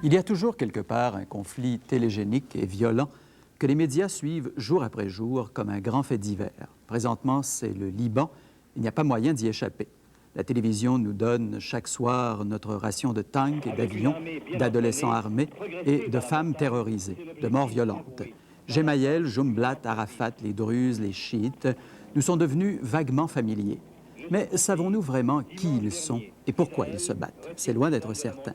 Il y a toujours quelque part un conflit télégénique et violent que les médias suivent jour après jour comme un grand fait divers. Présentement, c'est le Liban. Il n'y a pas moyen d'y échapper. La télévision nous donne chaque soir notre ration de tanks et d'avions, d'adolescents armés et de femmes terrorisées, de morts violentes. Gemayel, Jumblat, Arafat, les Druzes, les chiites nous sont devenus vaguement familiers. Mais savons-nous vraiment qui ils sont et pourquoi ils se battent? C'est loin d'être certain.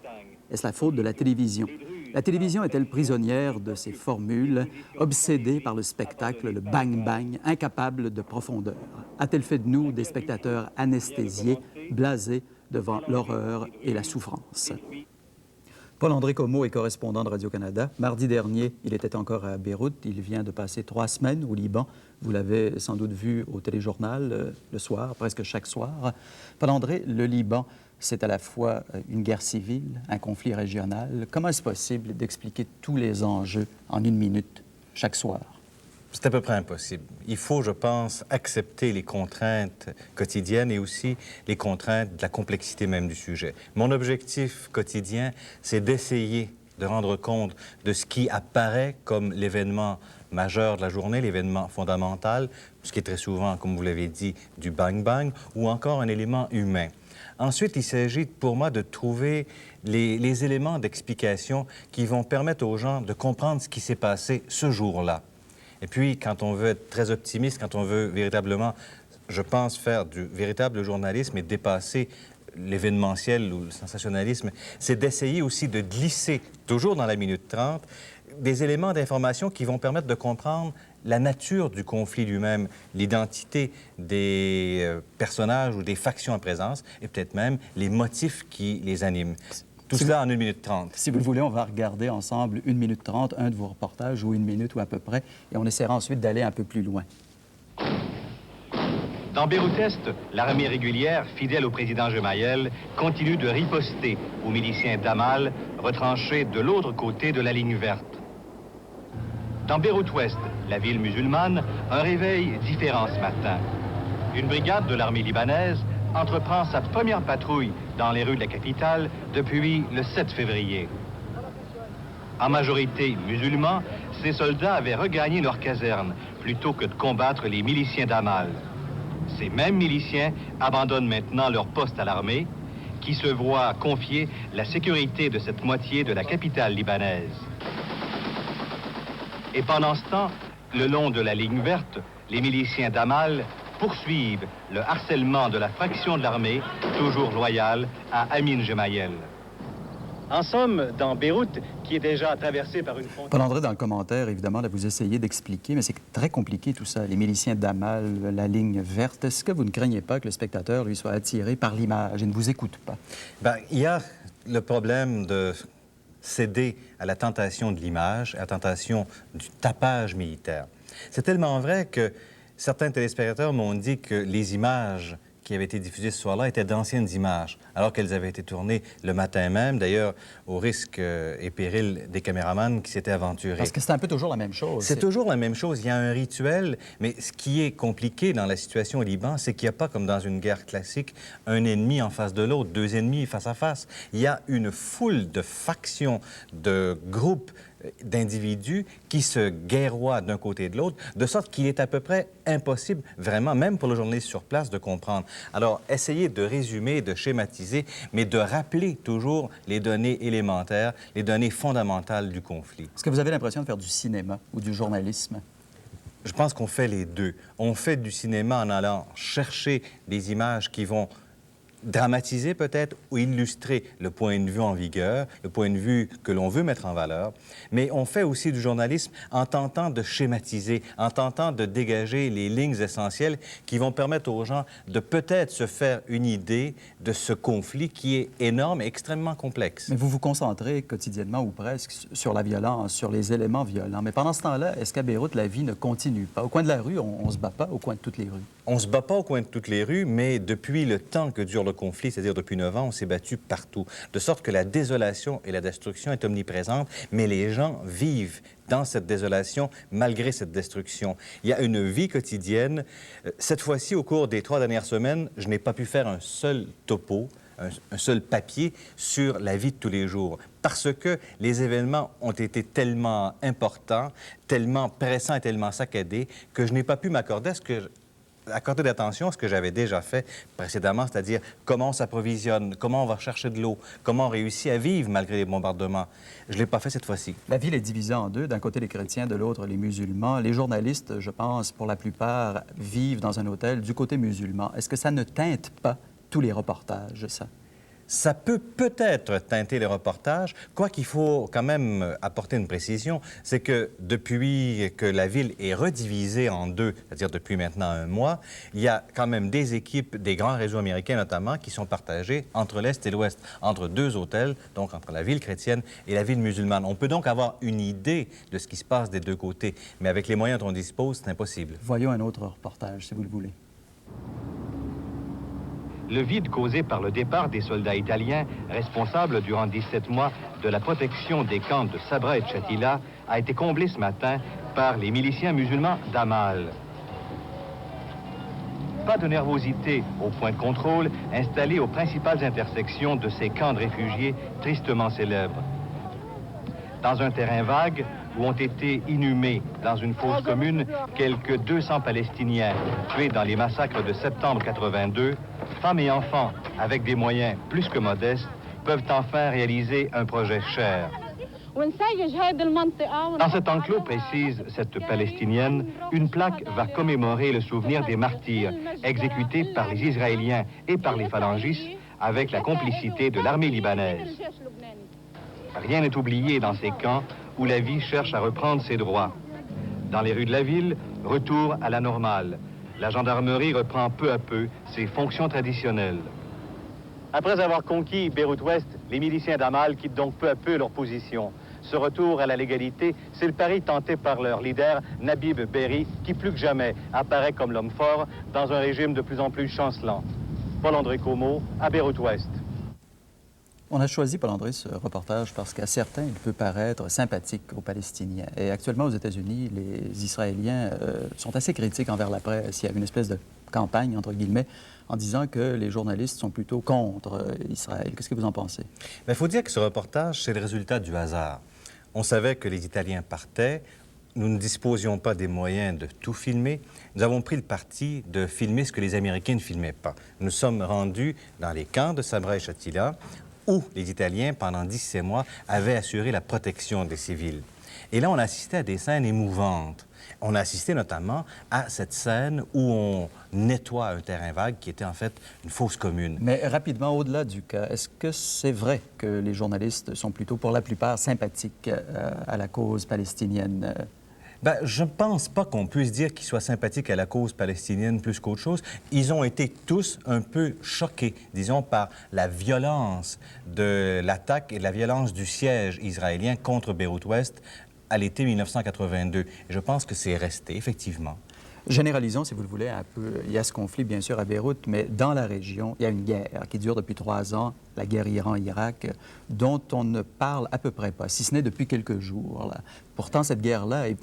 Est-ce la faute de la télévision? La télévision est-elle prisonnière de ses formules, obsédée par le spectacle, le bang-bang, incapable de profondeur? A-t-elle fait de nous des spectateurs anesthésiés, blasés devant l'horreur et la souffrance? Paul-André Comeau est correspondant de Radio-Canada. Mardi dernier, il était encore à Beyrouth. Il vient de passer 3 semaines au Liban. Vous l'avez sans doute vu au téléjournal le soir, presque chaque soir. Paul-André, le Liban, c'est à la fois une guerre civile, un conflit régional. Comment est-ce possible d'expliquer tous les enjeux en 1 minute chaque soir? C'est à peu près impossible. Il faut, je pense, accepter les contraintes quotidiennes et aussi les contraintes de la complexité même du sujet. Mon objectif quotidien, c'est d'essayer de rendre compte de ce qui apparaît comme l'événement majeur de la journée, l'événement fondamental, ce qui est très souvent, comme vous l'avez dit, du bang-bang, ou encore un élément humain. Ensuite, il s'agit pour moi de trouver les éléments d'explication qui vont permettre aux gens de comprendre ce qui s'est passé ce jour-là. Et puis, quand on veut être très optimiste, quand on veut véritablement, je pense, faire du véritable journalisme et dépasser l'événementiel ou le sensationnalisme, c'est d'essayer aussi de glisser, toujours dans la minute 30, des éléments d'information qui vont permettre de comprendre la nature du conflit lui-même, l'identité des personnages ou des factions en présence, et peut-être même les motifs qui les animent. Tout cela en 1 minute 30. Si vous le voulez, on va regarder ensemble 1 minute 30, un de vos reportages, ou 1 minute ou à peu près, et on essaiera ensuite d'aller un peu plus loin. Dans Beyrouth-Est, l'armée régulière, fidèle au président Gemayel, continue de riposter aux miliciens d'Amal, retranchés de l'autre côté de la ligne verte. Dans Beyrouth-Ouest, la ville musulmane, un réveil différent ce matin. Une brigade de l'armée libanaise entreprend sa première patrouille dans les rues de la capitale depuis le 7 février. En majorité musulmans, ces soldats avaient regagné leur caserne plutôt que de combattre les miliciens d'Amal. Ces mêmes miliciens abandonnent maintenant leur poste à l'armée, qui se voit confier la sécurité de cette moitié de la capitale libanaise. Et pendant ce temps, le long de la ligne verte, les miliciens d'Amal poursuivent le harcèlement de la fraction de l'armée, toujours loyale à Amin Gemayel. En somme, dans Beyrouth, qui est déjà traversée par une frontière... Paul-André, dans le commentaire, évidemment, là, vous essayez d'expliquer, mais c'est très compliqué tout ça. Les miliciens d'Amal, la ligne verte. Est-ce que vous ne craignez pas que le spectateur, lui, soit attiré par l'image et ne vous écoute pas? Bien, il y a le problème de céder à la tentation de l'image, à la tentation du tapage militaire. C'est tellement vrai que certains téléspectateurs m'ont dit que les images qui avaient été diffusées ce soir-là étaient d'anciennes images, alors qu'elles avaient été tournées le matin même, d'ailleurs, au risque et péril des caméramans qui s'étaient aventurés. Parce que c'est un peu toujours la même chose. C'est toujours la même chose. Il y a un rituel, mais ce qui est compliqué dans la situation au Liban, c'est qu'il n'y a pas, comme dans une guerre classique, un ennemi en face de l'autre, 2 ennemis face à face. Il y a une foule de factions, de groupes d'individus qui se guerroient d'un côté et de l'autre, de sorte qu'il est à peu près impossible, vraiment, même pour le journaliste sur place, de comprendre. Alors, essayez de résumer, de schématiser, mais de rappeler toujours les données élémentaires, les données fondamentales du conflit. Est-ce que vous avez l'impression de faire du cinéma ou du journalisme? Je pense qu'on fait les deux. On fait du cinéma en allant chercher des images qui vont dramatiser peut-être ou illustrer le point de vue en vigueur, le point de vue que l'on veut mettre en valeur, mais on fait aussi du journalisme en tentant de schématiser, en tentant de dégager les lignes essentielles qui vont permettre aux gens de peut-être se faire une idée de ce conflit qui est énorme et extrêmement complexe. Mais vous vous concentrez quotidiennement ou presque sur la violence, sur les éléments violents. Mais pendant ce temps-là, est-ce qu'à Beyrouth, la vie ne continue pas? Au coin de la rue, on ne se bat pas au coin de toutes les rues? On ne se bat pas au coin de toutes les rues, mais depuis le temps que dure le conflit, c'est-à-dire depuis 9 ans, on s'est battu partout. De sorte que la désolation et la destruction est omniprésente, mais les gens vivent dans cette désolation malgré cette destruction. Il y a une vie quotidienne. Cette fois-ci, au cours des 3 dernières semaines, je n'ai pas pu faire un seul topo, un seul papier sur la vie de tous les jours, parce que les événements ont été tellement importants, tellement pressants et tellement saccadés que je n'ai pas pu m'accorder accorder d'attention à ce que j'avais déjà fait précédemment, c'est-à-dire comment on s'approvisionne, comment on va chercher de l'eau, comment on réussit à vivre malgré les bombardements. Je ne l'ai pas fait cette fois-ci. La ville est divisée en deux, d'un côté les chrétiens, de l'autre les musulmans. Les journalistes, je pense, pour la plupart, vivent dans un hôtel du côté musulman. Est-ce que ça ne teinte pas tous les reportages, ça? Ça peut peut-être teinter les reportages, quoiqu'il faut quand même apporter une précision, c'est que depuis que la ville est redivisée en deux, c'est-à-dire depuis maintenant 1 mois, il y a quand même des équipes, des grands réseaux américains notamment, qui sont partagés entre l'Est et l'Ouest, entre 2 hôtels, donc entre la ville chrétienne et la ville musulmane. On peut donc avoir une idée de ce qui se passe des 2 côtés, mais avec les moyens dont on dispose, c'est impossible. Voyons un autre reportage, si vous le voulez. Le vide causé par le départ des soldats italiens, responsables durant 17 mois de la protection des camps de Sabra et de Shatila, a été comblé ce matin par les miliciens musulmans d'Amal. Pas de nervosité au point de contrôle installé aux principales intersections de ces camps de réfugiés tristement célèbres. Dans un terrain vague où ont été inhumés dans une fosse commune quelques 200 Palestiniens tués dans les massacres de septembre 82, femmes et enfants, avec des moyens plus que modestes, peuvent enfin réaliser un projet cher. Dans cet enclos, précise cette Palestinienne, une plaque va commémorer le souvenir des martyrs exécutés par les Israéliens et par les phalangistes avec la complicité de l'armée libanaise. Rien n'est oublié dans ces camps où la vie cherche à reprendre ses droits. Dans les rues de la ville, retour à la normale. La gendarmerie reprend peu à peu ses fonctions traditionnelles. Après avoir conquis Beyrouth-Ouest, les miliciens d'Amal quittent donc peu à peu leur position. Ce retour à la légalité, c'est le pari tenté par leur leader, Nabib Berri, qui plus que jamais apparaît comme l'homme fort dans un régime de plus en plus chancelant. Paul-André Comeau, à Beyrouth-Ouest. On a choisi, Paul-André, ce reportage parce qu'à certains, il peut paraître sympathique aux Palestiniens. Et actuellement, aux États-Unis, les Israéliens sont assez critiques envers la presse. Il y a une espèce de campagne, entre guillemets, en disant que les journalistes sont plutôt contre Israël. Qu'est-ce que vous en pensez? Il faut dire que ce reportage, c'est le résultat du hasard. On savait que les Italiens partaient. Nous ne disposions pas des moyens de tout filmer. Nous avons pris le parti de filmer ce que les Américains ne filmaient pas. Nous sommes rendus dans les camps de Sabra et Shatila, où les Italiens, pendant 17 mois, avaient assuré la protection des civils. Et là, on a assisté à des scènes émouvantes. On a assisté notamment à cette scène où on nettoie un terrain vague qui était en fait une fosse commune. Mais rapidement, au-delà du cas, est-ce que c'est vrai que les journalistes sont plutôt, pour la plupart, sympathiques à la cause palestinienne? Bien, je ne pense pas qu'on puisse dire qu'ils soient sympathiques à la cause palestinienne plus qu'autre chose. Ils ont été tous un peu choqués, disons, par la violence de l'attaque et de la violence du siège israélien contre Beyrouth-Ouest à l'été 1982. Et je pense que c'est resté, effectivement. Généralisons, si vous le voulez, un peu. Il y a ce conflit, bien sûr, à Beyrouth, mais dans la région, il y a une guerre qui dure depuis 3 ans, la guerre Iran-Irak, dont on ne parle à peu près pas, si ce n'est depuis quelques jours. Là. Pourtant, cette guerre-là est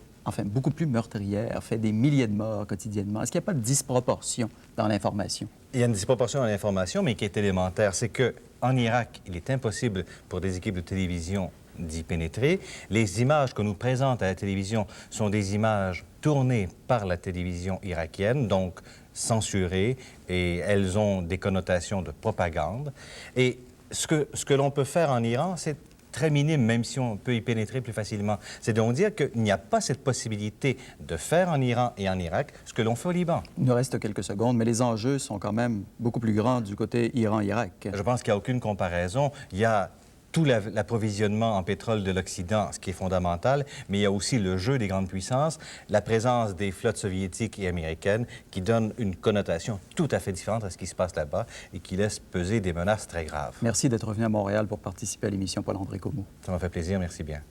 beaucoup plus meurtrière, fait des milliers de morts quotidiennement. Est-ce qu'il n'y a pas de disproportion dans l'information? Il y a une disproportion dans l'information, mais qui est élémentaire. C'est qu'en Irak, il est impossible pour des équipes de télévision d'y pénétrer. Les images que nous présente à la télévision sont des images tournées par la télévision irakienne, donc censurées, et elles ont des connotations de propagande. Et ce que l'on peut faire en Iran, c'est très minime, même si on peut y pénétrer plus facilement. C'est donc dire qu'il n'y a pas cette possibilité de faire en Iran et en Irak ce que l'on fait au Liban. Il nous reste quelques secondes, mais les enjeux sont quand même beaucoup plus grands du côté Iran-Irak. Je pense qu'il n'y a aucune comparaison. Il y a tout l'approvisionnement en pétrole de l'Occident, ce qui est fondamental, mais il y a aussi le jeu des grandes puissances, la présence des flottes soviétiques et américaines qui donne une connotation tout à fait différente à ce qui se passe là-bas et qui laisse peser des menaces très graves. Merci d'être venu à Montréal pour participer à l'émission Paul-André Comeau. Ça m'a fait plaisir, merci bien.